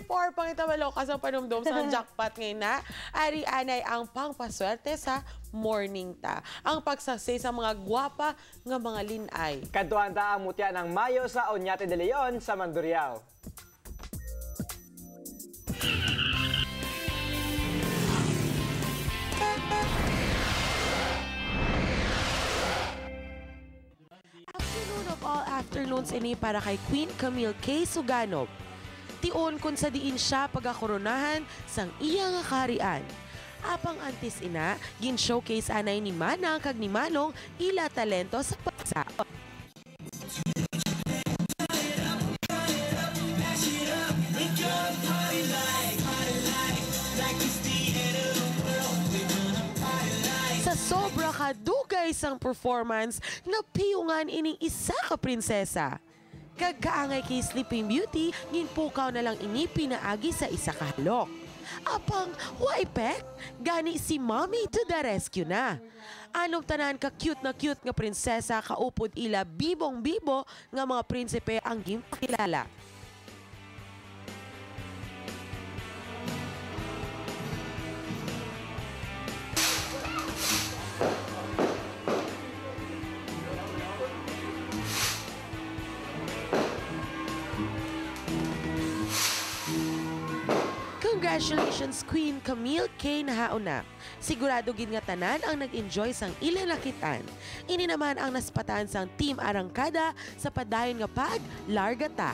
For pangitawalo ka sa panumdum sa jackpot ngayon na, ari anay ang pangpaswerte sa morning ta. Ang pagsasay sa mga gwapa nga mga linay. Kadtuhan ta ang mutya ng Mayo sa Oñate de Leon sa Mandurriao. Afternoon of all afternoons ini para kay Queen Camille K. Suganov. Tion kung sa diin siya pagkakoronahan sang iya nga kaharian. Apang antis ina, gin-showcase anay ni Manang kag ni Manong ila talento sa pagsaot. Sa sobra kadugay sang performance, napiyungan ining isa ka prinsesa. Kagkaangay kay Sleeping Beauty, ginpukaw na lang ini pinaagi sa isa ka halok. Apang, waipek, gani si Mommy to the rescue na. Anong tanan ka cute nga prinsesa kaupod ila bibong-bibo nga mga prinsipe ang gimpakilala. Congratulations Queen Camille K. Nahauna. Sigurado gid nga tanan ang nag-enjoy sang ila nakitan. Ini naman ang naspatan sang Team Arangkada sa padayon nga pag Larga Ta.